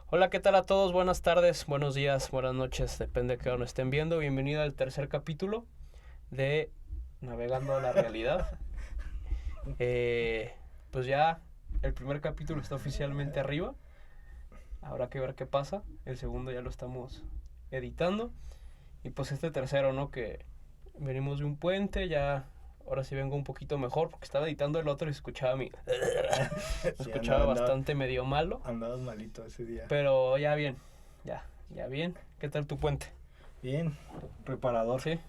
Hola, ¿qué tal a todos? Buenas tardes, buenos días, buenas noches, depende de qué hora nos estén viendo. Bienvenido al tercer capítulo de Navegando a la Realidad. Pues ya el primer capítulo está oficialmente arriba. Habrá que ver qué pasa. El segundo ya lo estamos editando. Y pues este tercero, ¿no? Que venimos de un puente, ya ahora sí vengo un poquito mejor porque estaba editando el otro y escuchaba me Sí, escuchaba bastante medio malo. andabas malito ese día. Pero ya bien, ya bien. ¿Qué tal tu puente? Bien, reparador. Sí,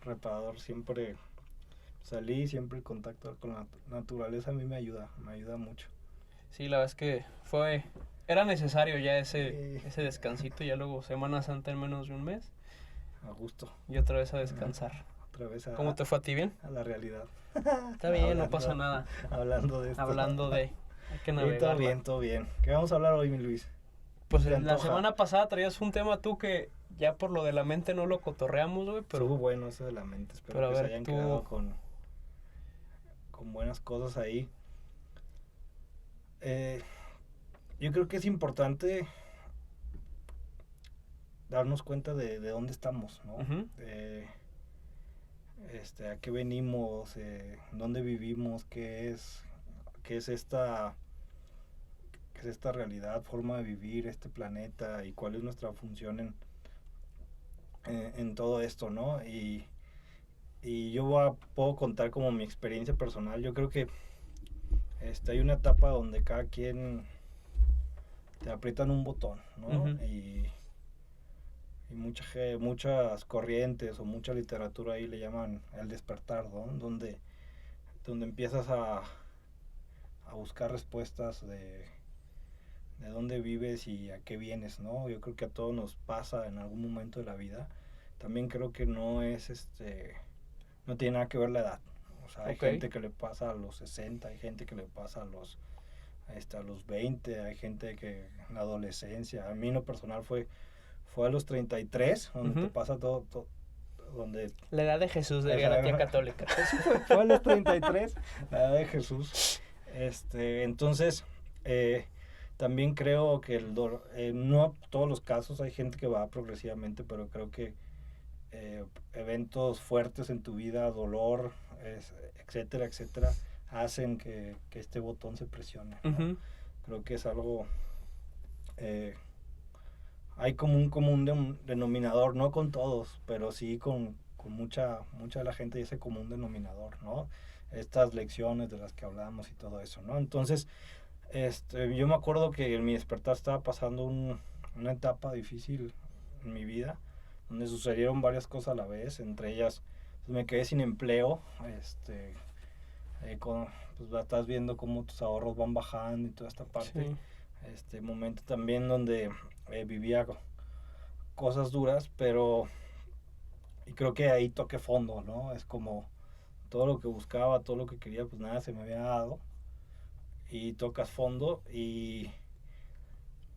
Reparador, siempre salí, siempre el contacto con la naturaleza a mí me ayuda mucho. sí, la verdad es que era necesario ya Sí, ese descansito, ya luego Semana Santa en menos de un mes a gusto. y otra vez a descansar. Otra vez ¿Cómo te fue a ti? ¿Bien? a la realidad. Está bien, no pasa nada. Hablando de esto. Hablando de, hay que Sí, navegarla. todo bien. ¿Qué vamos a hablar hoy, mi Luis? Pues ¿Te la antoja? semana pasada traías un tema tú que ya por lo de la mente no lo cotorreamos, güey, Estuvo pero bueno eso de la mente. Espero pero a que se ver, hayan tú, quedado con buenas cosas ahí. Eh, yo creo que es importante darnos cuenta de dónde estamos, ¿no? ujú, A qué venimos, dónde vivimos, qué es esta realidad, forma de vivir este planeta y cuál es nuestra función en todo esto, ¿no? Y puedo contar como mi experiencia personal. Yo creo que hay una etapa donde cada quien te aprietan un botón, ¿no? ujú, Y muchas corrientes o mucha literatura ahí le llaman el despertar, ¿no? Donde empiezas a buscar respuestas de dónde vives y a qué vienes, ¿no? Yo creo que a todos nos pasa en algún momento de la vida. También creo que no tiene nada que ver la edad. O sea, hay ok, gente que le pasa a los 60, hay gente que le pasa a los 20, hay gente que en la adolescencia. A mí en lo personal fue a los 33, donde te ujú. pasa todo donde La edad de Jesús, diría la tía esa, católica. sí fue a los 33, la edad de Jesús. Entonces, también creo que no todos los casos, hay gente que va progresivamente, pero creo que eventos fuertes en tu vida, dolor, etcétera, etcétera, hacen que este botón se presione, ¿no? Ujú, Creo que es algo, eh, hay como un común denominador, no con todos, pero sí con mucha de la gente, y ese común denominador, ¿no? Estas lecciones de las que hablamos y todo eso, ¿no? Entonces, yo me acuerdo que en mi despertar estaba pasando una etapa difícil en mi vida, donde sucedieron varias cosas a la vez, entre ellas pues, me quedé sin empleo, pues estás viendo cómo tus ahorros van bajando y toda esta parte. sí, Momento también donde vivía cosas duras, pero y creo que ahí toqué fondo, ¿no? Es como todo lo que buscaba, todo lo que quería, pues nada se me había dado y tocas fondo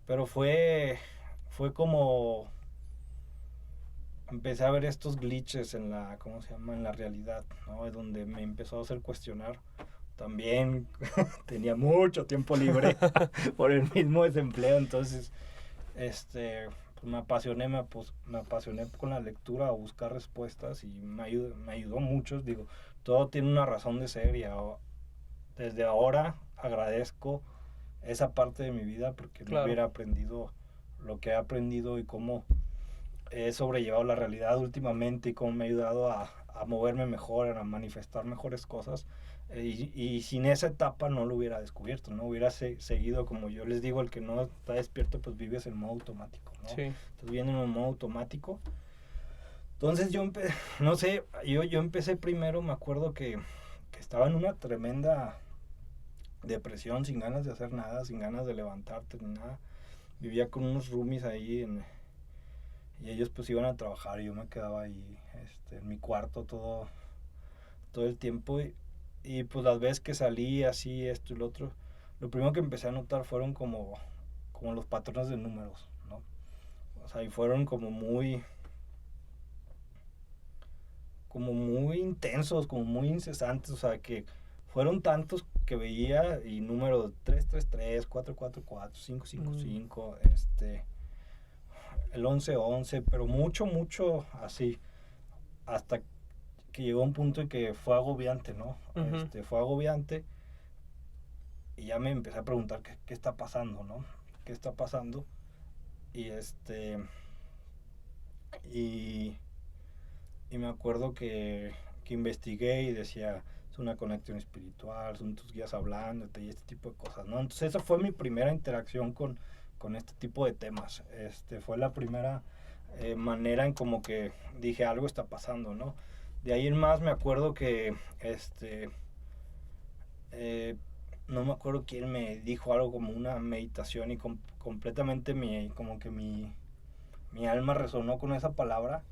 pero fue como empecé a ver estos glitches ¿cómo se llama? En la realidad, ¿no? Es donde me empezó a hacer cuestionar. También tenía mucho tiempo libre por el mismo desempleo, entonces, pues me apasioné con la lectura, a buscar respuestas y me ayudó mucho. Digo, todo tiene una razón de ser y desde ahora agradezco esa parte de mi vida porque no claro. hubiera aprendido lo que he aprendido y cómo he sobrellevado la realidad últimamente y cómo me ha ayudado a moverme mejor, a manifestar mejores cosas. Y sin esa etapa no lo hubiera descubierto, no hubiera seguido, como yo les digo, el que no está despierto pues vives en modo automático, ¿no? Sí, Estás viviendo en un modo automático. Entonces no sé, yo empecé primero, me acuerdo que estaba en una tremenda depresión, sin ganas de hacer nada, sin ganas de levantarte ni nada. Vivía con unos roomies ahí y ellos pues iban a trabajar y yo me quedaba ahí en mi cuarto todo el tiempo pues las veces que salí así, esto y lo otro, lo primero que empecé a notar fueron como los patrones de números, ¿no? O sea, y fueron como muy intensos, como muy incesantes, o sea, que fueron tantos que veía y número 333, 444, 555, el 1111, pero mucho así, hasta que llegó un punto en que fue agobiante, ¿no? Fue agobiante y ya me empecé a preguntar qué está pasando, ¿no? ¿Qué está pasando? Y y me acuerdo que investigué y decía, es una conexión espiritual, son tus guías hablándote y este tipo de cosas, ¿no? Entonces esa fue mi primera interacción con este tipo de temas. Fue la primera manera en como que dije, algo está pasando, ¿no? De ahí en más me acuerdo que no me acuerdo quién me dijo algo como una meditación y completamente mi alma resonó con esa palabra.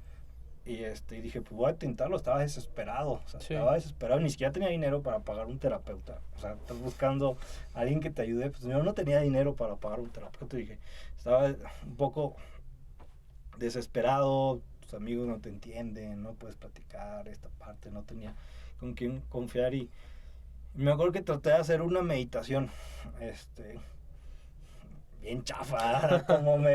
Y dije, pues voy a intentarlo. Estaba desesperado, o sea, estaba desesperado, ni siquiera tenía dinero para pagar un terapeuta. O sea, estás buscando a alguien que te ayude. Pues yo no tenía dinero para pagar un terapeuta. Dije, estaba un poco desesperado, tus amigos no te entienden, no puedes platicar esta parte, no tenía con quién confiar. Y me acuerdo que traté de hacer una meditación, bien chafa, como me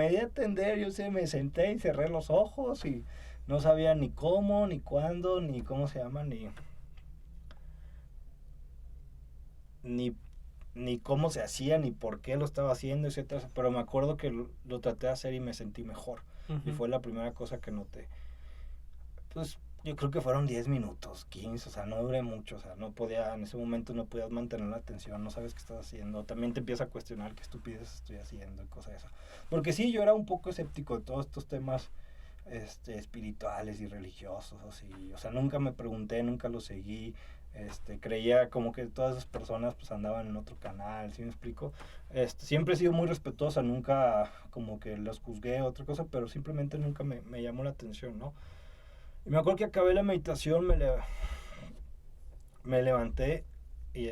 di a entender, yo me senté y cerré los ojos y no sabía ni cómo, ni cuándo, ni cómo se llama, ni cómo se hacía, ni por qué lo estaba haciendo, etcétera. Pero me acuerdo que lo traté de hacer y me sentí mejor. Y fue la primera cosa que noté. Pues yo creo que fueron 10 minutos, 15, o sea, no duré mucho, o sea, en ese momento no podías mantener la atención, no sabes qué estás haciendo, también te empieza a cuestionar qué estupidez estoy haciendo y cosas de eso. Porque sí, yo era un poco escéptico de todos estos temas espirituales y religiosos, así, o sea, nunca me pregunté, nunca lo seguí, creía como que todas esas personas pues andaban en otro canal, ¿sí me explico? Siempre he sido muy respetuosa, nunca como que los juzgué otra cosa, pero simplemente nunca me llamó la atención, ¿no? Y me acuerdo que acabé la meditación, me levanté y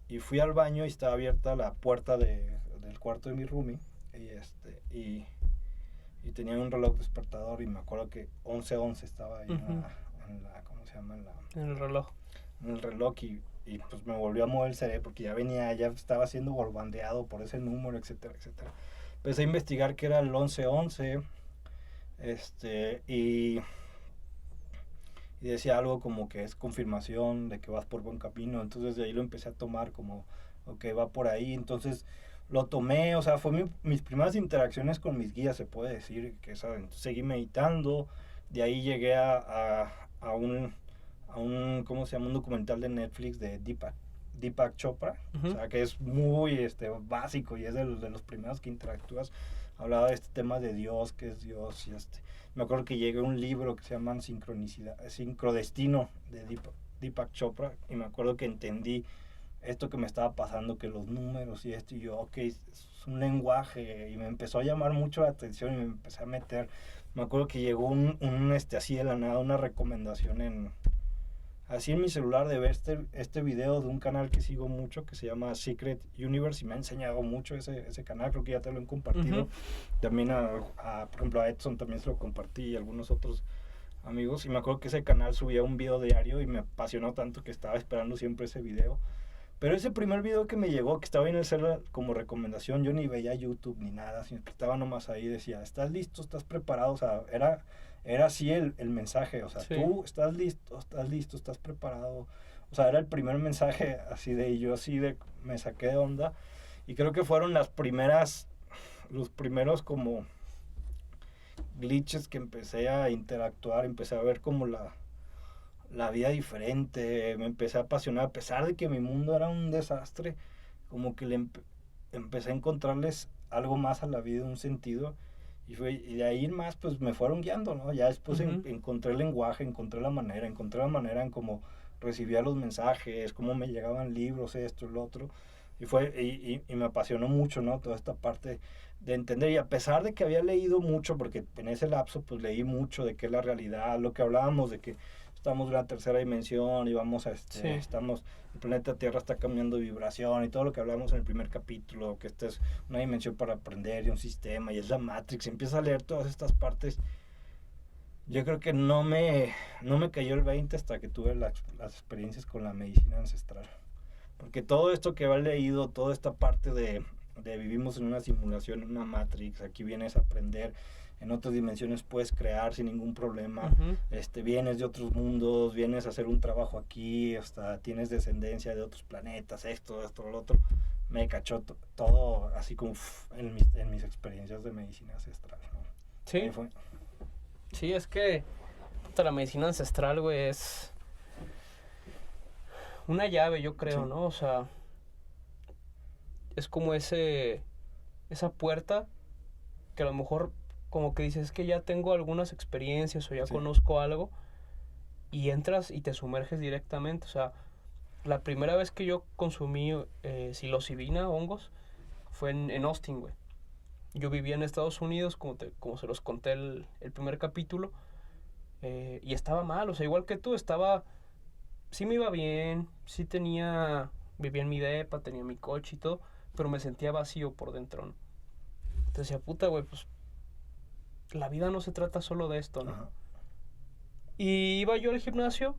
y fui al baño y estaba abierta la puerta del cuarto de mi roomie y tenía un reloj despertador y me acuerdo que 11:11 estaba ahí en la ¿cómo se llama? En el reloj. En el reloj y pues me volvió a mover el cerebro porque ya estaba siendo bombardeado por ese número, etcétera, etcétera. Empecé a investigar qué era el 11:11 y decía algo como que es confirmación de que vas por buen camino. Entonces de ahí lo empecé a tomar como, ok, va por ahí. Entonces lo tomé, o sea, fue mis primeras interacciones con mis guías, se puede decir, que ¿saben? Seguí meditando, de ahí llegué a un, ¿cómo se llama? Un documental de Netflix de Deepak Chopra, o sea, que es muy básico y es de los primeros que interactúas. Hablaba de este tema de Dios, que es Dios, y me acuerdo que llegué a un libro que se llama Sincrodestino de Deepak Chopra, y me acuerdo que entendí esto que me estaba pasando, que los números y esto, y yo, ok, es un lenguaje, y me empezó a llamar mucho la atención y me empecé a meter. Me acuerdo que llegó así de la nada, una recomendación así en mi celular de ver este video de un canal que sigo mucho que se llama Secret Universe y me ha enseñado mucho ese canal, creo que ya te lo he compartido. También por ejemplo a Edson también se lo compartí y a algunos otros amigos, y me acuerdo que ese canal subía un video diario y me apasionó tanto que estaba esperando siempre ese video. Pero ese primer video que me llegó, que estaba en el celular como recomendación, yo ni veía YouTube ni nada, sino que estaba nomás ahí, decía, ¿estás listo? ¿Estás preparado? O sea, era así el mensaje, o sea, sí. Tú estás listo, estás preparado. O sea, era el primer mensaje así de, y yo así de, me saqué de onda. Y creo que fueron los primeros como glitches que empecé a interactuar, empecé a ver como la vida diferente, me empecé a apasionar, a pesar de que mi mundo era un desastre, como que empecé a encontrarles algo más a la vida, un sentido, y de ahí en más pues me fueron guiando, ¿no? Ya después encontré el lenguaje, encontré la manera en cómo recibía los mensajes, cómo me llegaban libros, esto, lo otro, y me apasionó mucho, ¿no? Toda esta parte de entender, y a pesar de que había leído mucho, porque en ese lapso pues leí mucho de qué es la realidad, lo que hablábamos de que estamos en la tercera dimensión y vamos sí. El planeta Tierra está cambiando de vibración y todo lo que hablamos en el primer capítulo, que esta es una dimensión para aprender y un sistema y es la Matrix, empieza a leer todas estas partes Yo creo que no me cayó el 20 hasta que tuve las experiencias con la medicina ancestral. Porque todo esto que he leído, toda esta parte de vivimos en una simulación, en una Matrix, aquí vienes a aprender, en otras dimensiones puedes crear sin ningún problema, vienes de otros mundos, vienes a hacer un trabajo aquí, hasta tienes descendencia de otros planetas, esto, lo otro. Me cachó todo así como en mis experiencias de medicina ancestral, ¿no? Sí. Sí, es que la medicina ancestral, güey, es una llave, yo creo, sí. ¿No? O sea, es como esa puerta que a lo mejor como que dices, es que ya tengo algunas experiencias o ya conozco algo, y entras y te sumerges directamente. O sea, la primera vez que yo consumí psilocibina, hongos, fue en Austin, güey. Yo vivía en Estados Unidos, como se los conté el primer capítulo, y estaba mal, o sea, igual que tú, sí me iba bien, sí vivía en mi depa, tenía mi coche y todo, pero me sentía vacío por dentro, ¿no? Entonces decía, puta, güey, pues la vida no se trata solo de esto, ¿no? Ajá. Y iba yo al gimnasio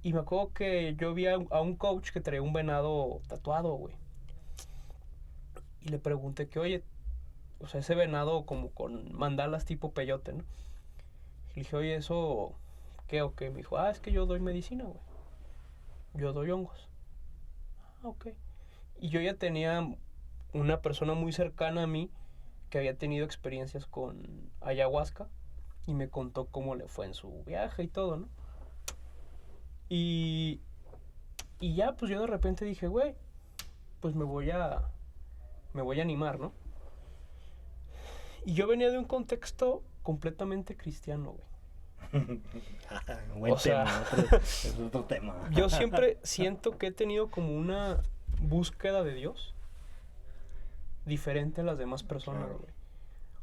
y me acuerdo que yo vi a un coach que traía un venado tatuado, güey. Y le pregunté que, oye, o sea, ese venado como con mandalas tipo peyote, ¿no? Y le dije, oye, ¿eso qué o qué? Me dijo, es que yo doy medicina, güey. Yo doy hongos. Ok. Y yo ya tenía una persona muy cercana a mí que había tenido experiencias con ayahuasca y me contó cómo le fue en su viaje y todo, ¿no? Y ya, pues yo de repente dije, güey, pues me voy a animar, ¿no? Y yo venía de un contexto completamente cristiano, güey. Buen tema, es otro tema. Yo siempre siento que he tenido como una búsqueda de Dios diferente a las demás personas, güey.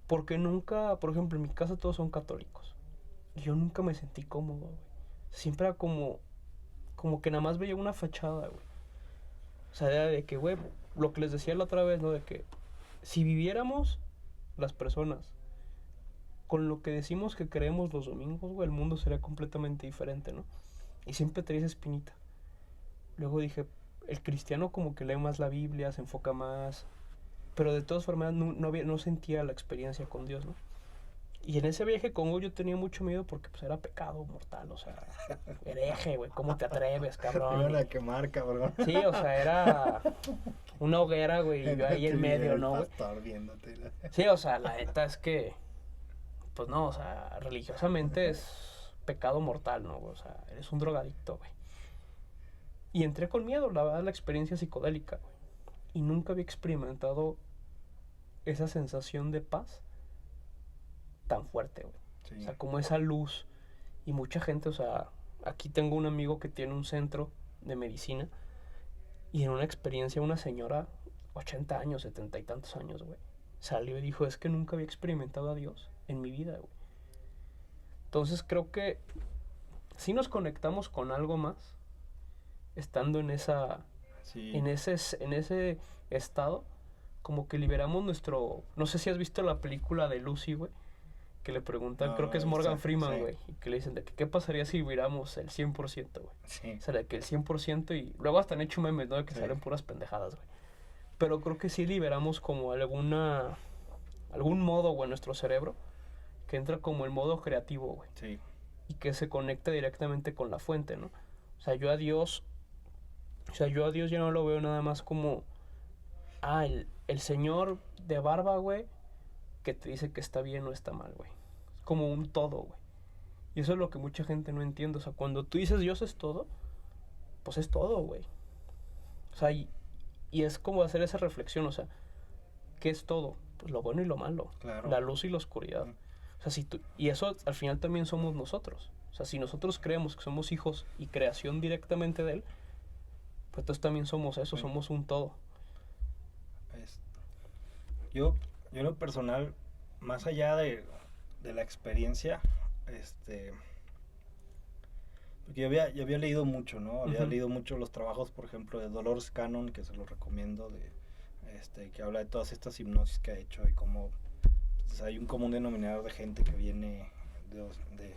Porque nunca, por ejemplo, en mi casa todos son católicos. Y yo nunca me sentí cómodo, güey. Siempre era como que nada más veía una fachada, güey. O sea, era de que, güey, lo que les decía la otra vez, ¿no? De que si viviéramos las personas con lo que decimos que creemos los domingos, güey, el mundo sería completamente diferente, ¿no? Y siempre traía esa espinita. Luego dije, el cristiano como que lee más la Biblia, se enfoca más, pero de todas formas no sentía la experiencia con Dios, ¿no? Y en ese viaje con yo tenía mucho miedo porque pues era pecado mortal, o sea, hereje, güey, ¿cómo te atreves, cabrón? Me iban a quemar, cabrón. Sí, o sea, era una hoguera, güey, y yo ahí en medio, ¿no, güey? Sí, o sea, la neta es que, pues no, o sea, religiosamente es pecado mortal, ¿no? O sea, eres un drogadicto, güey. Y entré con miedo, la verdad, la experiencia psicodélica, güey. Y nunca había experimentado esa sensación de paz tan fuerte, güey. Sí. O sea, como esa luz. Y mucha gente, o sea, aquí tengo un amigo que tiene un centro de medicina. Y en una experiencia, una señora, 80 años, 70 y tantos años, güey, salió y dijo, es que nunca había experimentado a Dios en mi vida, güey. Entonces creo que si nos conectamos con algo más, estando en en ese estado, como que liberamos no sé si has visto la película de Lucy, güey, que le preguntan, creo que es Morgan Freeman, güey, y que le dicen de que qué pasaría si viviéramos el 100%, güey. Sí. O sea, de que el 100%, y luego hasta han hecho memes, ¿no? De que salen puras pendejadas, güey. Pero creo que sí liberamos como algún modo, güey, en nuestro cerebro, que entra como el modo creativo, güey. Sí. Y que se conecta directamente con la fuente, ¿no? O sea, yo a Dios ya no lo veo nada más como, el señor de barba, güey, que te dice que está bien o está mal, güey. Es como un todo, güey. Y eso es lo que mucha gente no entiende. O sea, cuando tú dices Dios es todo, pues es todo, güey. O sea, y es como hacer esa reflexión, o sea, ¿qué es todo? Pues lo bueno y lo malo. Claro. La luz y la oscuridad. O sea, y eso al final también somos nosotros. O sea, si nosotros creemos que somos hijos y creación directamente de Él, pues entonces también somos eso, somos un todo. Yo en lo personal, más allá de la experiencia, porque yo había leído mucho, ¿no? Había leído mucho los trabajos, por ejemplo, de Dolores Cannon, que se los recomiendo, que habla de todas estas hipnosis que ha hecho y cómo pues, hay un común denominador de gente que viene de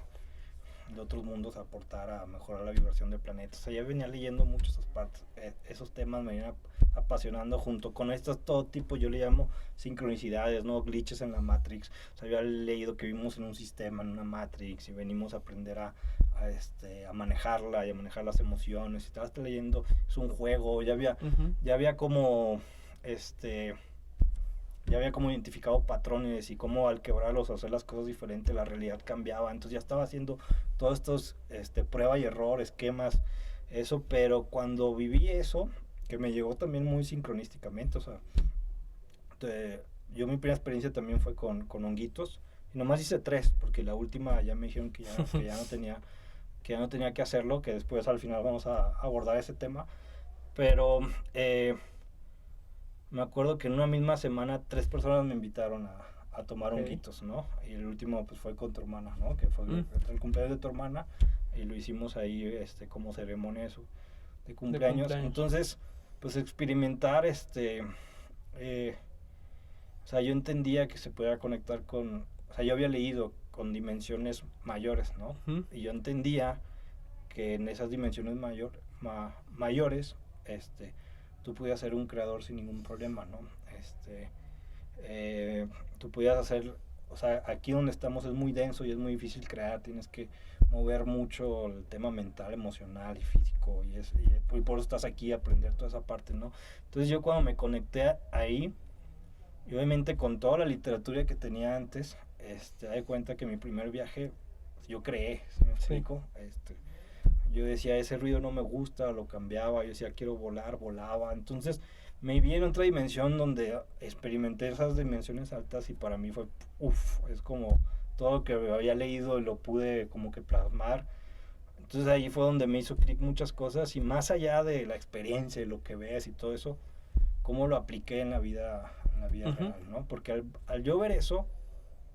otros mundos a aportar a mejorar la vibración del planeta. O sea, ya venía leyendo mucho esas partes, esos temas me venían apasionando junto con estos, todo tipo, yo le llamo sincronicidades, ¿no? Glitches en la Matrix. O sea, había leído que vivimos en un sistema, en una Matrix, y venimos a aprender a manejarla y a manejar las emociones. Y estaba leyendo, es un juego, ya había como, ya había como identificado patrones y cómo al quebrarlos o hacer las cosas diferentes la realidad cambiaba. Entonces ya estaba haciendo todos estos prueba y error, esquemas, eso. Pero cuando viví eso, que me llegó también muy sincronísticamente, o sea, yo mi primera experiencia también fue con honguitos. Y nomás hice 3, porque la última ya me dijeron que ya no tenía que hacerlo, que después al final vamos a abordar ese tema. Pero me acuerdo que en una misma semana 3 personas me invitaron a tomar honguitos, ¿no? Y el último pues fue con tu hermana, ¿no? Que fue el cumpleaños de tu hermana y lo hicimos ahí como ceremonia eso, de cumpleaños. Entonces, pues experimentar o sea, yo entendía que se podía conectar con, o sea, yo había leído con dimensiones mayores, ¿no? Y yo entendía que en esas dimensiones mayores, tú podías ser un creador sin ningún problema, ¿no? Tú podías hacer, o sea, aquí donde estamos es muy denso y es muy difícil crear, tienes que mover mucho el tema mental, emocional y físico, y por eso estás aquí a aprender toda esa parte, ¿no? Entonces yo cuando me conecté ahí, y obviamente con toda la literatura que tenía antes, me di cuenta que mi primer viaje, yo creé, ¿sí me explico? Sí. Yo decía, ese ruido no me gusta, lo cambiaba, yo decía, quiero volar, volaba. Entonces me vi en otra dimensión donde experimenté esas dimensiones altas y para mí fue, es como todo lo que había leído y lo pude como que plasmar. Entonces ahí fue donde me hizo clic muchas cosas y más allá de la experiencia y lo que ves y todo eso, cómo lo apliqué en la vida real, ¿no? Porque al yo ver eso,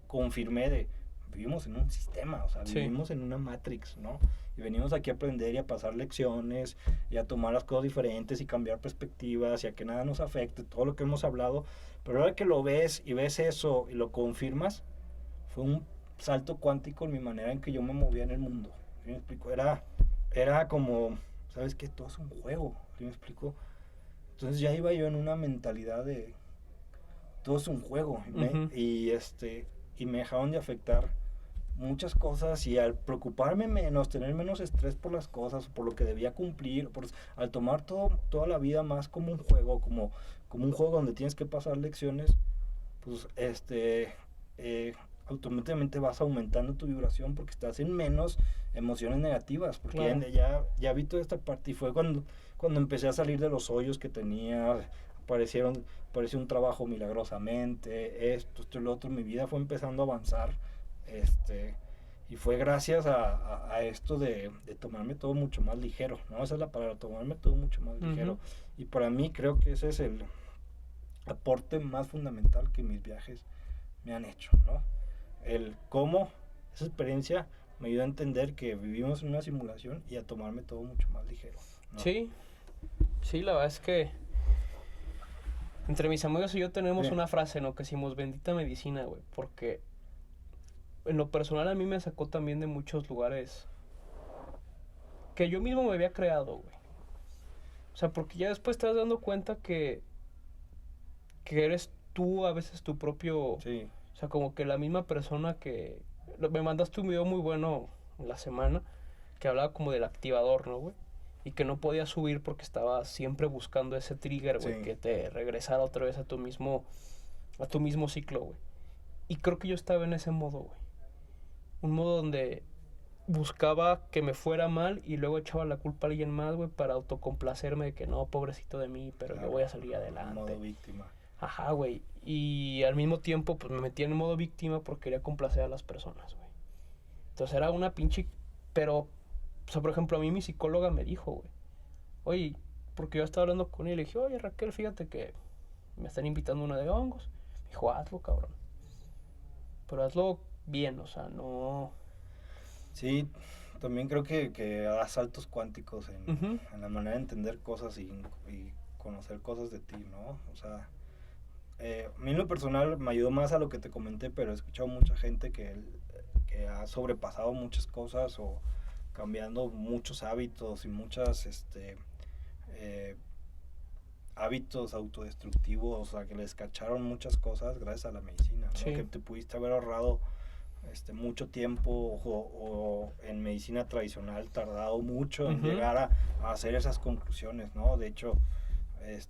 confirmé vivimos en un sistema, o sea, vivimos en una Matrix, ¿no? Y venimos aquí a aprender y a pasar lecciones y a tomar las cosas diferentes y cambiar perspectivas y a que nada nos afecte, todo lo que hemos hablado. Pero ahora que lo ves y ves eso y lo confirmas, fue un salto cuántico en mi manera en que yo me movía en el mundo. ¿Sí me explico? Era como, ¿sabes qué? Todo es un juego, ¿sí me explico? Entonces ya iba yo en una mentalidad de todo es un juego y me dejaron de afectar muchas cosas y al preocuparme menos, tener menos estrés por las cosas, por lo que debía cumplir, al tomar toda la vida más como un juego, como un juego donde tienes que pasar lecciones, pues automáticamente vas aumentando tu vibración porque estás en menos emociones negativas, porque ya vi toda esta parte y fue cuando empecé a salir de los hoyos que tenía, pareció un trabajo milagrosamente, esto y lo otro, mi vida fue empezando a avanzar, y fue gracias a esto de tomarme todo mucho más ligero, ¿no? Esa es la palabra, tomarme todo mucho más ligero, y para mí creo que ese es el aporte más fundamental que mis viajes me han hecho, ¿no? El cómo esa experiencia me ayudó a entender que vivimos en una simulación y a tomarme todo mucho más ligero, ¿no? Sí, la verdad es que entre mis amigos y yo tenemos una frase, ¿no? Que decimos, bendita medicina, güey, porque en lo personal a mí me sacó también de muchos lugares que yo mismo me había creado, güey. O sea, porque ya después te vas dando cuenta que eres tú a veces tu propio... Sí. O sea, como que la misma persona que... Me mandaste un video muy bueno en la semana que hablaba como del activador, ¿no, güey? Y que no podía subir porque estaba siempre buscando ese trigger, güey, que te regresara otra vez a tu mismo ciclo, güey. Y creo que yo estaba en ese modo, güey. Un modo donde buscaba que me fuera mal y luego echaba la culpa a alguien más, güey, para autocomplacerme de que no, pobrecito de mí, pero yo voy a salir adelante. Modo víctima. Ajá, güey. Y al mismo tiempo, pues me metía en modo víctima porque quería complacer a las personas, güey. Entonces era una pinche... Pero, o sea, por ejemplo, a mí mi psicóloga me dijo, güey, oye, porque yo estaba hablando con ella y le dije, oye, Raquel, fíjate que me están invitando a una de hongos. Me dijo, hazlo, cabrón. Pero hazlo bien, o sea, no... Sí, también creo que da saltos cuánticos en la manera de entender cosas y conocer cosas de ti, ¿no? O sea, a mí en lo personal me ayudó más a lo que te comenté, pero he escuchado mucha gente que que ha sobrepasado muchas cosas o cambiando muchos hábitos y muchas hábitos autodestructivos, o sea, que les cacharon muchas cosas gracias a la medicina, ¿no? Sí. Que te pudiste haber ahorrado mucho tiempo o en medicina tradicional tardado mucho en llegar a hacer esas conclusiones, ¿no? De hecho,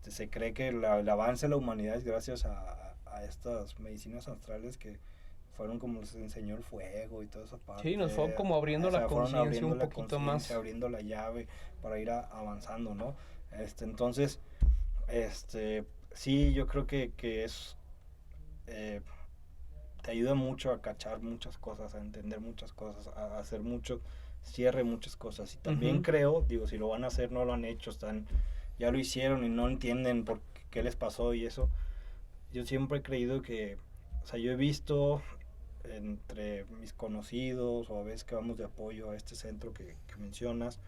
se cree que el avance de la humanidad es gracias a estas medicinas ancestrales que fueron como les enseñó el fuego y toda esa parte. Sí, nos fueron como abriendo la conciencia un poquito más. Abriendo la llave para ir avanzando, ¿no? Entonces, sí, yo creo que es... te ayuda mucho a cachar muchas cosas, a entender muchas cosas, a hacer mucho cierre muchas cosas. Y también creo, digo, si lo van a hacer, no lo han hecho, ya lo hicieron y no entienden por qué les pasó y eso. Yo siempre he creído que, o sea, yo he visto entre mis conocidos o a veces que vamos de apoyo a este centro que mencionas,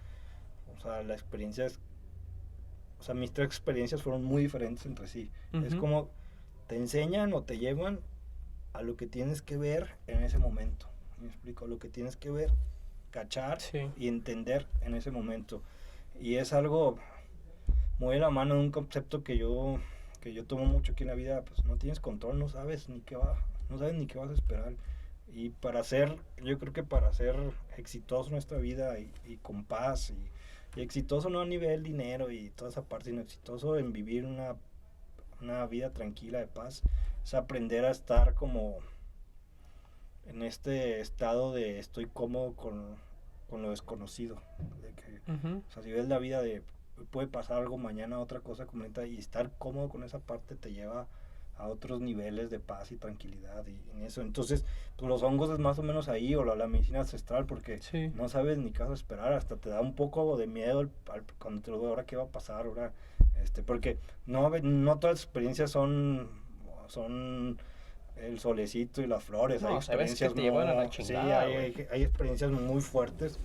o sea, la experiencia es, o sea, mis 3 experiencias fueron muy diferentes entre sí. Es como te enseñan o te llevan a lo que tienes que ver en ese momento. Me explico, lo que tienes que ver, cachar y entender en ese momento. Y es algo muy de la mano de un concepto que yo tomo mucho aquí en la vida. Pues no tienes control, no sabes ni qué vas a esperar. Y yo creo que para ser exitoso en nuestra vida y con paz y exitoso no a nivel dinero y toda esa parte, sino exitoso en vivir una vida tranquila de paz, es aprender a estar como en este estado de estoy cómodo con lo desconocido, de que, o sea, si ves la vida de puede pasar algo mañana, otra cosa como esta, y estar cómodo con esa parte te lleva a otros niveles de paz y tranquilidad y en eso. Entonces, pues los hongos es más o menos ahí, o la medicina ancestral, porque no sabes ni qué vas a esperar, hasta te da un poco de miedo cuando te lo doy, ahora qué va a pasar, ahora, porque no todas las experiencias son el solecito y las flores, no, hay experiencias que te llevan a la chingada, hay experiencias muy fuertes.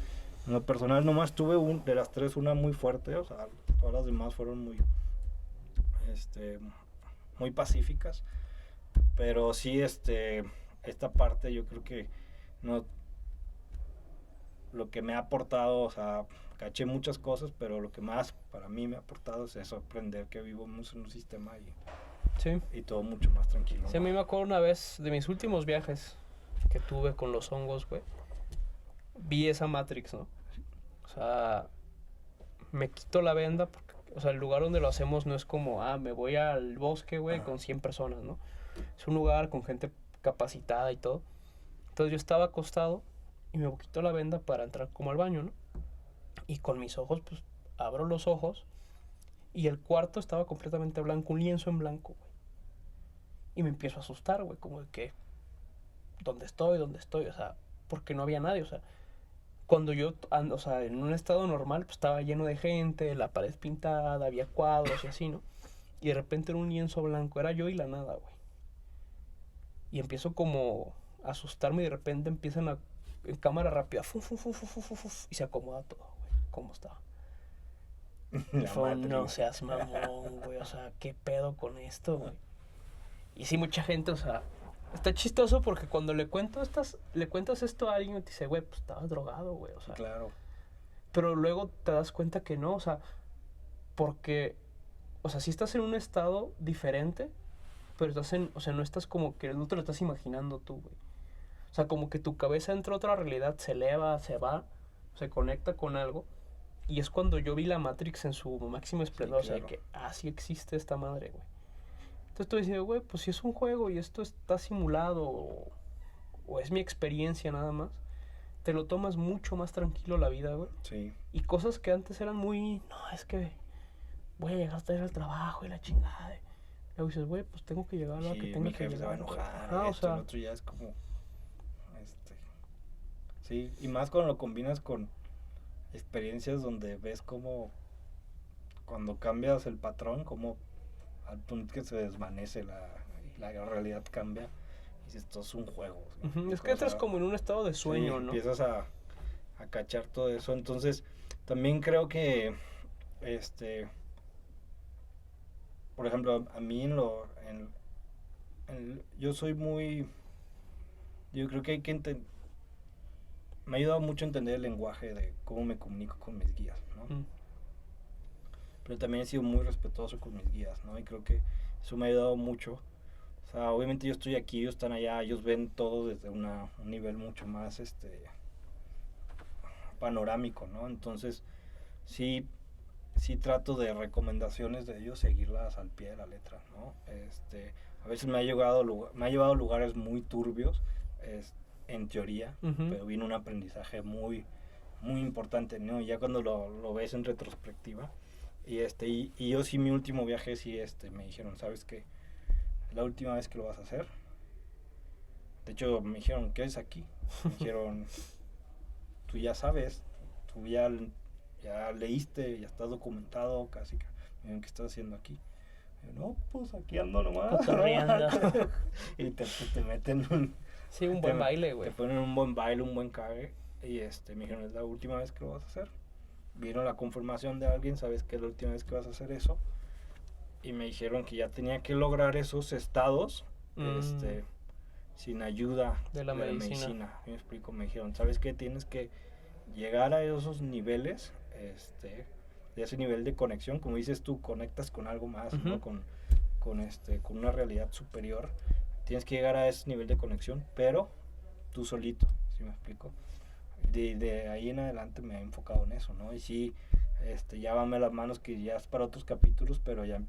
En lo personal nomás tuve de las 3 una muy fuerte, o sea, todas las demás fueron muy muy pacíficas, pero sí esta parte yo creo que no lo que me ha aportado, o sea, caché muchas cosas, pero lo que más para mí me ha aportado es eso, aprender que vivimos en un sistema y todo mucho más tranquilo. Sí, a mí me acuerdo una vez de mis últimos viajes que tuve con los hongos, güey, vi esa Matrix, ¿no? O sea, me quito la venda porque, o sea, el lugar donde lo hacemos no es como, me voy al bosque, güey, con 100 personas, ¿no? Es un lugar con gente capacitada y todo. Entonces yo estaba acostado y me quito la venda para entrar como al baño, ¿no? Y con mis ojos, pues, abro los ojos y el cuarto estaba completamente blanco, un lienzo en blanco, güey. Y me empiezo a asustar, güey, como de que, ¿dónde estoy? O sea, porque no había nadie, o sea, cuando yo ando, o sea, en un estado normal, pues estaba lleno de gente, la pared pintada, había cuadros y así, ¿no? Y de repente era un lienzo blanco, era yo y la nada, güey. Y empiezo como a asustarme y de repente empiezan en cámara rápida, y se acomoda todo, güey, como estaba. Y fue, no seas mamón, güey, o sea, ¿qué pedo con esto, güey? Y sí, mucha gente, o sea, está chistoso porque cuando le cuentas esto a alguien, te dice, güey, pues estabas drogado, güey, o sea. Claro. Pero luego te das cuenta que no, o sea, porque, o sea, sí estás en un estado diferente, pero o sea, no estás como que, no te lo estás imaginando tú, güey. O sea, como que tu cabeza entra a otra realidad, se eleva, se va, se conecta con algo. Y es cuando yo vi la Matrix en su máximo esplendor, sí, claro. O sea, que, sí existe esta madre, güey. Entonces tú dices, güey, pues si es un juego y esto está simulado o es mi experiencia nada más, te lo tomas mucho más tranquilo la vida, güey. Sí. Y cosas que antes eran muy, no, es que voy a llegar hasta ir al trabajo y la chingada. Luego dices, güey, pues tengo que llegar a lo que tengo que llegar. Se va a enojar, o sea, el otro ya es como, sí, y más cuando lo combinas con experiencias donde ves como cuando cambias el patrón, como al punto que se desvanece la realidad cambia y dices, esto es un juego. ¿Sí? Es que entras como en un estado de sueño, sí, ¿no? Empiezas a cachar todo eso. Entonces, también creo que, por ejemplo, a mí yo soy muy, yo creo que hay que me ha ayudado mucho a entender el lenguaje de cómo me comunico con mis guías, ¿no? Pero también he sido muy respetuoso con mis guías, ¿no? Y creo que eso me ha ayudado mucho. O sea, obviamente yo estoy aquí, ellos están allá, ellos ven todo desde un nivel mucho más panorámico, ¿no? Entonces, sí trato de recomendaciones de ellos seguirlas al pie de la letra, ¿no? A veces me ha llevado a lugares muy turbios, en teoría, pero viene un aprendizaje muy, muy importante, ¿no? Ya cuando lo ves en retrospectiva. Y yo sí, mi último viaje, sí, me dijeron, ¿sabes qué? La última vez que lo vas a hacer. De hecho, me dijeron, ¿qué es aquí? Me dijeron, tú ya sabes, tú ya leíste, ya está documentado, casi que, miren, ¿qué estás haciendo aquí? Y yo, no, pues aquí ando nomás. Y te meten un buen baile, güey. Te ponen un buen baile, un buen cague. Y me dijeron, es la última vez que lo vas a hacer. Vieron la confirmación de alguien, sabes que es la última vez que vas a hacer eso. Y me dijeron que ya tenía que lograr esos estados, sin ayuda de la medicina. Me explico, me dijeron, ¿sabes qué? Tienes que llegar a esos niveles, de ese nivel de conexión, como dices tú, conectas con algo más, ¿no? Con una realidad superior. Tienes que llegar a ese nivel de conexión, pero tú solito, ¿sí me explico? De ahí en adelante me he enfocado en eso, ¿no? Y sí, ya vanme las manos que ya es para otros capítulos, pero ya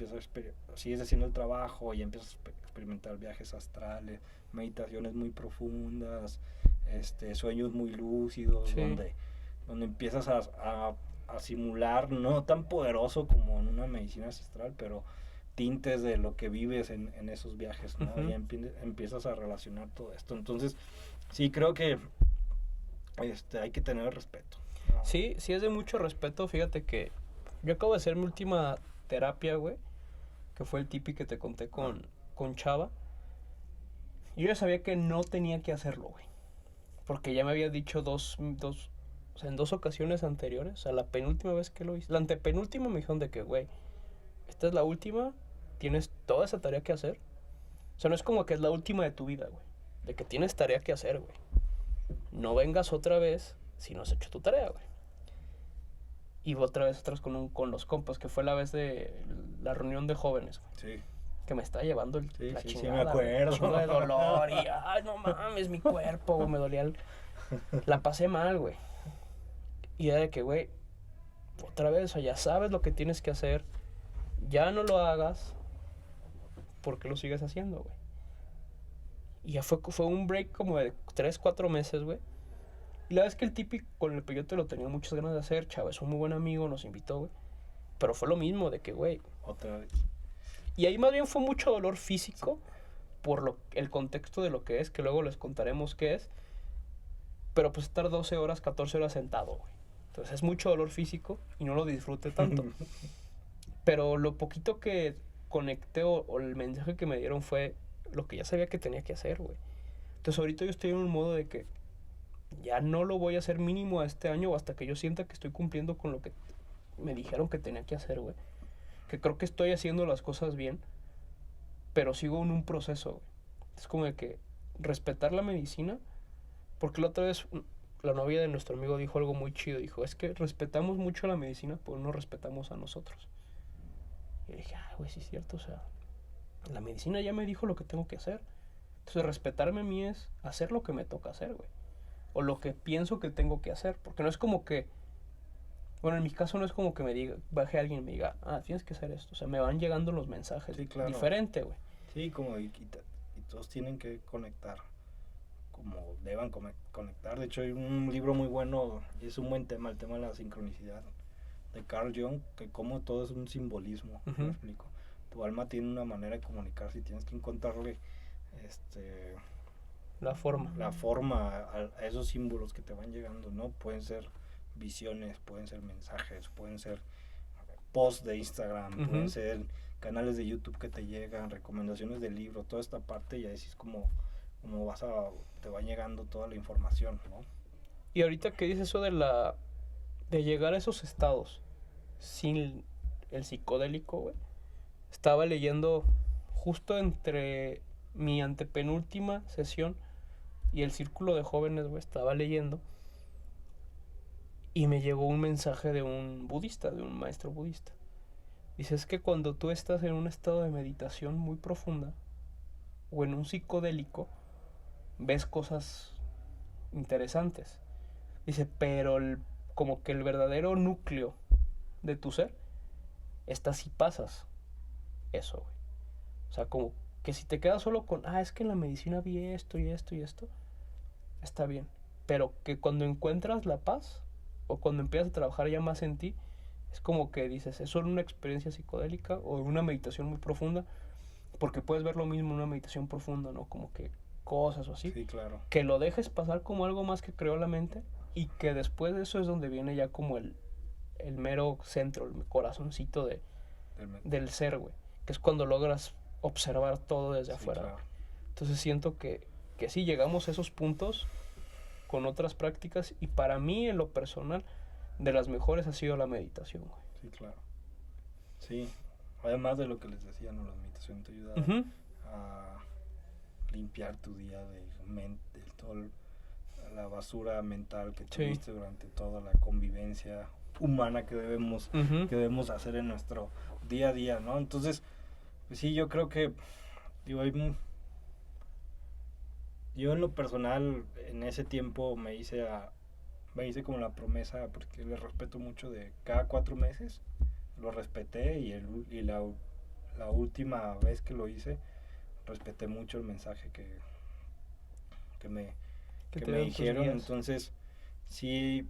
sigues haciendo el trabajo, ya empiezas a experimentar viajes astrales, meditaciones muy profundas, sueños muy lúcidos, sí. donde empiezas a simular, no tan poderoso como en una medicina ancestral, pero tintes de lo que vives en esos viajes, ¿no? Ya empiezas a relacionar todo esto. Entonces, sí, creo que hay que tener respeto. Sí es de mucho respeto. Fíjate que yo acabo de hacer mi última terapia, güey, que fue el tipi que te conté con Chava. Yo ya sabía que no tenía que hacerlo, güey, porque ya me había dicho en 2 ocasiones anteriores. O sea, la penúltima vez que lo hice, la antepenúltima, me dijeron de que, güey, esta es la última, tienes toda esa tarea que hacer. O sea, no es como que es la última de tu vida, güey, de que tienes tarea que hacer, güey. No vengas otra vez si no has hecho tu tarea, güey. Y otra vez con los compas, que fue la vez de la reunión de jóvenes, güey. Sí. Que me está llevando la chingada. Sí, me acuerdo. Chingo de dolor y, ay, no mames, mi cuerpo, güey, me dolía. La pasé mal, güey. Y era de que, güey, otra vez, o sea, ya sabes lo que tienes que hacer. Ya no lo hagas. ¿Por qué lo sigues haciendo, güey? Y ya fue un break como de 3-4 meses, güey. Y la vez que el típico con el peyote lo tenía muchas ganas de hacer, Chava es un muy buen amigo, nos invitó, güey. Pero fue lo mismo, de que, güey, otra vez. Y ahí más bien fue mucho dolor físico, por el contexto de lo que es, que luego les contaremos qué es. Pero pues estar 12 horas, 14 horas sentado, güey. Entonces es mucho dolor físico y no lo disfruté tanto. Pero lo poquito que conecté o el mensaje que me dieron fue lo que ya sabía que tenía que hacer, güey. Entonces ahorita yo estoy en un modo de que ya no lo voy a hacer mínimo a este año o hasta que yo sienta que estoy cumpliendo con lo que me dijeron que tenía que hacer, güey. Que creo que estoy haciendo las cosas bien, pero sigo en un proceso, güey. Es como de que respetar la medicina, porque la otra vez la novia de nuestro amigo dijo algo muy chido. Dijo, es que respetamos mucho la medicina, pero no respetamos a nosotros. Y dije, güey, sí es cierto, o sea, la medicina ya me dijo lo que tengo que hacer. Entonces respetarme a mí es hacer lo que me toca hacer, güey. O lo que pienso que tengo que hacer. Porque no es como que, bueno, en mi caso no es como que me diga, baje alguien y me diga, tienes que hacer esto. O sea, me van llegando los mensajes. Sí, claro. Diferente, güey. Sí, como y todos tienen que conectar como deban conectar. De hecho, hay un libro muy bueno y es un buen tema, el tema de la sincronicidad, de Carl Jung, que como todo es un simbolismo. ¿Me explico? Tu alma tiene una manera de comunicarse y tienes que encontrarle la forma a esos símbolos que te van llegando, ¿no? Pueden ser visiones, pueden ser mensajes, pueden ser posts de Instagram, pueden ser canales de YouTube que te llegan, recomendaciones de libro, toda esta parte, y así es como te va llegando toda la información, ¿no? Y ahorita que dices eso de llegar a esos estados sin el psicodélico, güey, estaba leyendo justo entre mi antepenúltima sesión y el círculo de jóvenes, güey, estaba leyendo Y me llegó un mensaje de un budista, de un maestro budista. Dice, es que cuando tú estás en un estado de meditación muy profunda o en un psicodélico, ves cosas interesantes. Dice, pero como que el verdadero núcleo de tu ser está si pasas eso, güey. O sea, como que si te quedas solo con, es que en la medicina vi esto y esto y esto, está bien. Pero que cuando encuentras la paz o cuando empiezas a trabajar ya más en ti, es como que dices, es solo una experiencia psicodélica o una meditación muy profunda, porque puedes ver lo mismo en una meditación profunda, ¿no? Como que cosas o así. Sí, claro. Que lo dejes pasar como algo más que creó la mente y que después de eso es donde viene ya como el mero centro, el corazoncito del ser, güey. Que es cuando logras observar todo desde afuera. Claro. Entonces siento que sí llegamos a esos puntos con otras prácticas y para mí en lo personal de las mejores ha sido la meditación, güey. Sí, claro. Sí, además de lo que les decía, ¿no? La meditación te ayuda a limpiar tu día de toda la basura mental que tuviste durante toda la convivencia humana que debemos hacer en nuestro día a día, ¿no? Entonces, pues sí, yo creo que yo en lo personal en ese tiempo me hice como la promesa, porque le respeto mucho, de cada 4 meses lo respeté, y la última vez que lo hice respeté mucho el mensaje que me dijeron. Entonces sí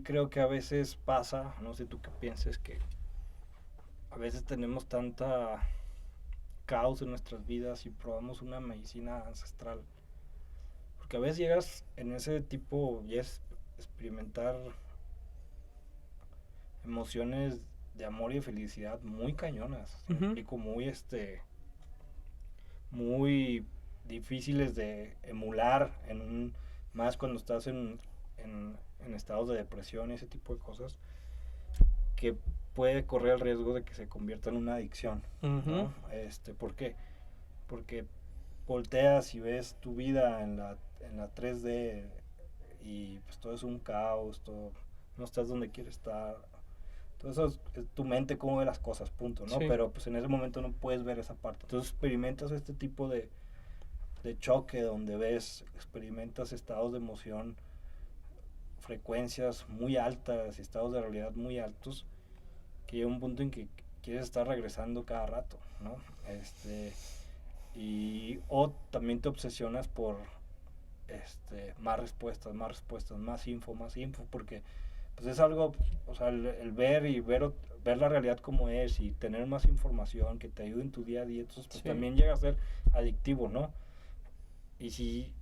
creo que a veces pasa, no sé tú qué pienses, que a veces tenemos tanta caos en nuestras vidas y probamos una medicina ancestral, porque a veces llegas en ese tipo y es experimentar emociones de amor y de felicidad muy cañonas, muy difíciles de emular más cuando estás en estados de depresión y ese tipo de cosas, que puede correr el riesgo de que se convierta en una adicción, ¿no? ¿Por qué? Porque volteas y ves tu vida en la 3D y pues todo es un caos, no estás donde quieres estar. Todo eso es tu mente, cómo ve las cosas, punto, ¿no? Sí. Pero pues en ese momento no puedes ver esa parte. Entonces experimentas este tipo de choque donde experimentas estados de emoción, frecuencias muy altas y estados de realidad muy altos, que llega un punto en que quieres estar regresando cada rato, ¿no? O también te obsesionas por más respuestas, más info, porque pues es algo, o sea, el ver y ver la realidad como es y tener más información que te ayude en tu día a día, entonces pues también llega a ser adictivo, ¿no? Y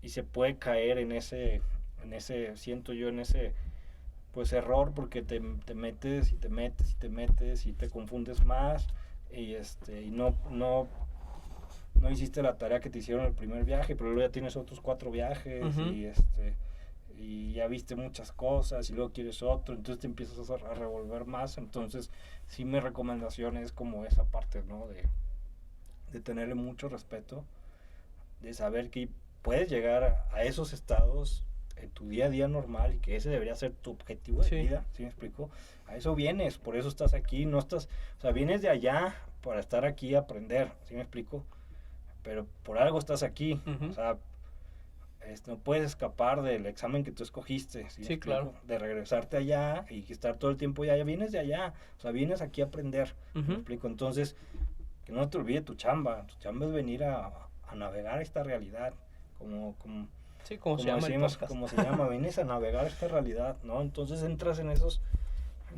se puede caer en ese siento yo, en ese pues error, porque te metes y te confundes más y no hiciste la tarea que te hicieron el primer viaje, pero luego ya tienes otros 4 viajes y ya viste muchas cosas y luego quieres otro, entonces te empiezas a revolver más. Entonces sí, mi recomendación es como esa parte, ¿no? De tenerle mucho respeto, de saber que puedes llegar a esos estados en tu día a día normal y que ese debería ser tu objetivo de vida, ¿sí me explico? A eso vienes, por eso estás aquí, no estás, o sea, vienes de allá para estar aquí y aprender, ¿sí me explico? Pero por algo estás aquí, o sea, no puedes escapar del examen que tú escogiste, ¿sí claro, de regresarte allá y estar todo el tiempo allá, vienes de allá, o sea, vienes aquí a aprender, ¿sí me explico? Entonces, que no te olvides tu chamba es venir a navegar esta realidad, como se llama el podcast. Como se llama, vienes a navegar esta realidad, ¿no? Entonces entras en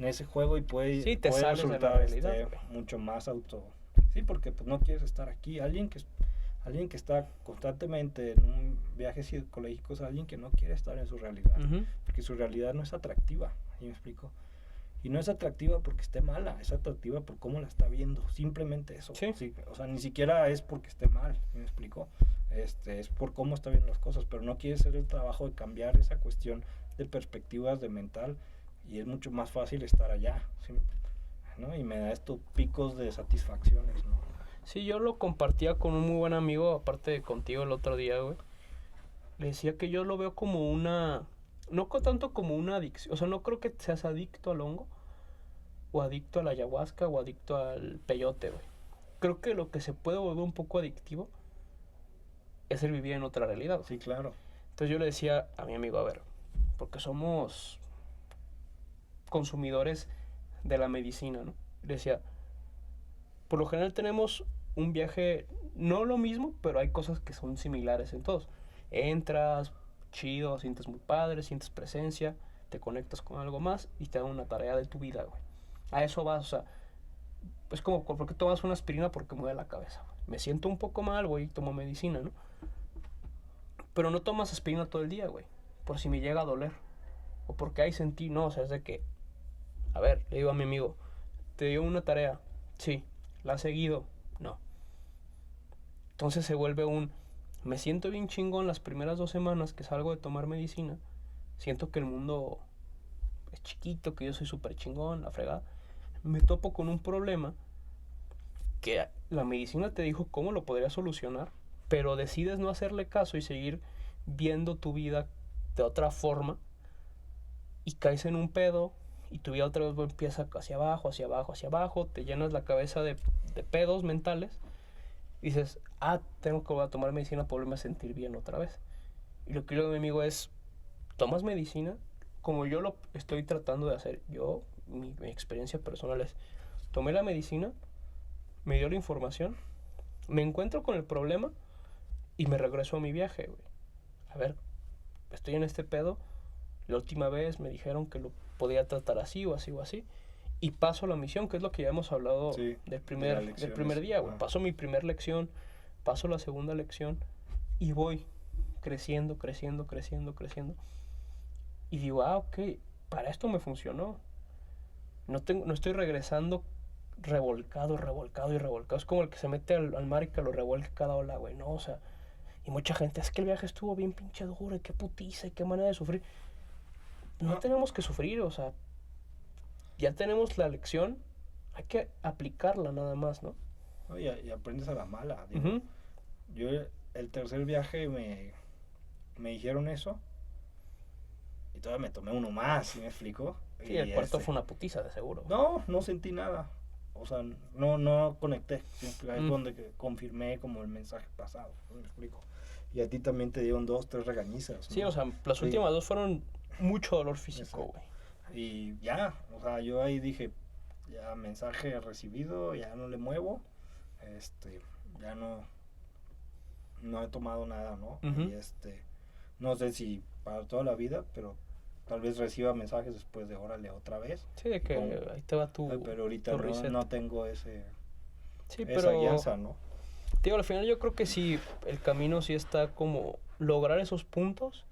ese juego y puede resultar mucho más sí, porque pues no quieres estar aquí. Alguien que está constantemente en un viaje psicológico es alguien que no quiere estar en su realidad, porque su realidad no es atractiva, ¿sí me explico? Y no es atractiva porque esté mala, es atractiva por cómo la está viendo, simplemente eso. Sí, o sea, ni siquiera es porque esté mal, ¿sí me explico? Es por cómo está viendo las cosas, pero no quiere hacer el trabajo de cambiar esa cuestión de perspectivas, de mental, y es mucho más fácil estar allá, ¿sí? ¿No? Y me da estos picos de satisfacciones, ¿no? Sí, yo lo compartía con un muy buen amigo, aparte de contigo el otro día, güey. Le decía que yo lo veo como una no tanto como una adicción, o sea, no creo que seas adicto al hongo, o adicto a la ayahuasca, o adicto al peyote, güey. Creo que lo que se puede volver un poco adictivo es el vivir en otra realidad, güey. Sí, claro. Entonces yo le decía a mi amigo, a ver, porque somos consumidores de la medicina, ¿no? Le decía, por lo general tenemos un viaje, no lo mismo, pero hay cosas que son similares en todos. Entras, chido, sientes muy padre, sientes presencia, te conectas con algo más y te dan una tarea de tu vida, güey. A eso vas, o sea, es como, ¿por qué tomas una aspirina? Porque me duele la cabeza. Me siento un poco mal, voy y tomo medicina, ¿no? Pero no tomas aspirina todo el día, güey, por si me llega a doler. O porque hay sentí, no, o sea, es de que, a ver, le digo a mi amigo, te dio una tarea, sí, la has seguido, no. Entonces se vuelve me siento bien chingón las primeras 2 semanas que salgo de tomar medicina. Siento que el mundo es chiquito, que yo soy súper chingón, la fregada. Me topo con un problema que la medicina te dijo cómo lo podría solucionar, pero decides no hacerle caso y seguir viendo tu vida de otra forma y caes en un pedo y tu vida otra vez empieza hacia abajo, hacia abajo, hacia abajo, te llenas la cabeza de pedos mentales. Dices, tengo que volver a tomar medicina para volverme a sentir bien otra vez. Y lo que yo digo a mi amigo es, tomas medicina como yo lo estoy tratando de hacer. Yo, mi experiencia personal es, tomé la medicina, me dio la información, me encuentro con el problema y me regreso a mi viaje, güey. A ver, estoy en este pedo, la última vez me dijeron que lo podía tratar así o así o así. Y paso la misión, que es lo que ya hemos hablado del primer día, güey. Paso mi primer lección, paso la segunda lección y voy creciendo. Y digo, ok, para esto me funcionó. No estoy regresando revolcado. Es como el que se mete al mar y que lo revuelque cada ola, güey, ¿no? O sea, y mucha gente, es que el viaje estuvo bien pinche duro y qué putiza y qué manera de sufrir. No tenemos que sufrir, o sea, ya tenemos la lección, hay que aplicarla nada más, ¿no? Y aprendes a la mala. Digo, yo el tercer viaje me dijeron eso y todavía me tomé uno más, ¿sí me explico? Sí, el cuarto fue una putiza, de seguro. No sentí nada. O sea, no conecté. Ahí es donde confirmé como el mensaje pasado, ¿sí me explico? Y a ti también te dieron 2, 3 regañizas, ¿no? Sí, o sea, las últimas 2 fueron mucho dolor físico, güey. Y ya, o sea, yo ahí dije, ya mensaje recibido, ya no le muevo, ya no he tomado nada, ¿no? Y no sé si para toda la vida, pero tal vez reciba mensajes después de órale otra vez. Sí, de que ahí te va pero ahorita no tengo esa alianza, ¿no? Digo, al final yo creo que sí, el camino sí está como lograr esos puntos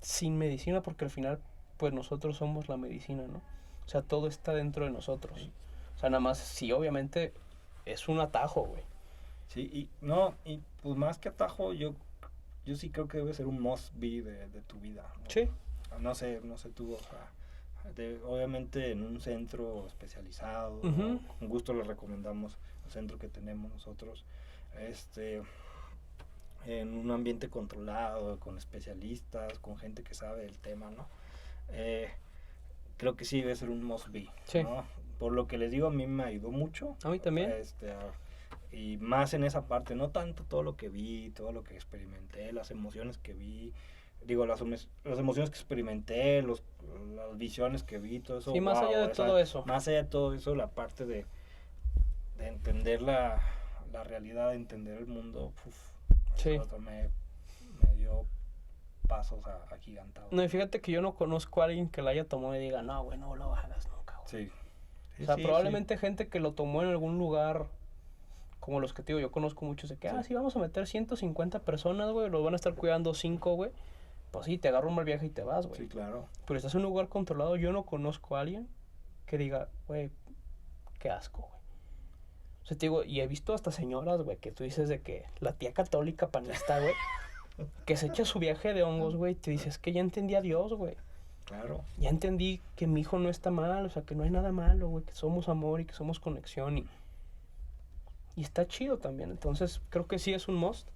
sin medicina, porque al final pues nosotros somos la medicina, ¿no? O sea, todo está dentro de nosotros. Sí. O sea, nada más, sí, obviamente es un atajo, güey. Sí, y pues más que atajo, yo sí creo que debe ser un must be de tu vida, ¿no? Sí. No sé tú, o sea, obviamente en un centro especializado, uh-huh. ¿no? Con gusto les recomendamos el centro que tenemos nosotros, en un ambiente controlado, con especialistas, con gente que sabe del tema, ¿no? Creo que sí debe ser un must be, sí. ¿no? Por lo que les digo, a mí me ayudó mucho. A mí también. Y más en esa parte, no tanto todo lo que vi, todo lo que experimenté, las emociones que vi, digo, las emociones que experimenté, las visiones que vi, todo eso. Sí, más allá de todo eso. Más allá de todo eso, la parte de entender la realidad, de entender el mundo, sí. Me dio pasos agigantados. No, y fíjate que yo no conozco a alguien que lo haya tomado y diga, no, güey, no lo hagas nunca, güey. Sí. O sea, probablemente gente que lo tomó en algún lugar, como los que te digo, yo conozco muchos de que, sí, vamos a meter 150 personas, güey, los van a estar cuidando 5, güey. Pues sí, te agarra un mal viaje y te vas, güey. Sí, claro. Pero estás en un lugar controlado, yo no conozco a alguien que diga, güey, qué asco, güey. O sea, te digo, y he visto hasta señoras, güey, que tú dices de que la tía católica panista, güey, que se echa su viaje de hongos, güey, te dices que ya entendí a Dios, güey. Claro. Ya entendí que mi hijo no está mal, o sea, que no hay nada malo, güey, que somos amor y que somos conexión y está chido también. Entonces, creo que sí es un must.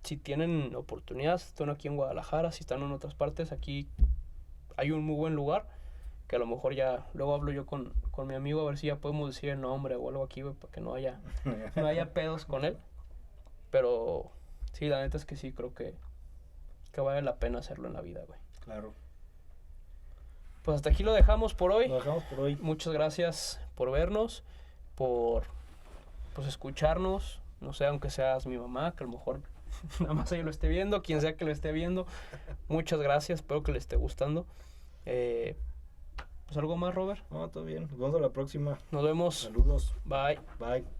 si tienen oportunidad, si están aquí en Guadalajara, si están en otras partes, aquí hay un muy buen lugar, que a lo mejor ya, luego hablo yo con mi amigo a ver si ya podemos decir el nombre o algo aquí, güey, para que no haya pedos con él. Pero sí, la neta es que sí, creo que vale la pena hacerlo en la vida, güey. Claro. Pues hasta aquí lo dejamos por hoy. Lo dejamos por hoy. Muchas gracias por vernos, por pues escucharnos. No sé, aunque seas mi mamá, que a lo mejor nada más ella lo esté viendo, quien sea que lo esté viendo. Muchas gracias, espero que le esté gustando. Pues algo más, Robert. No, todo bien. Nos vemos a la próxima. Nos vemos. Saludos. Bye. Bye.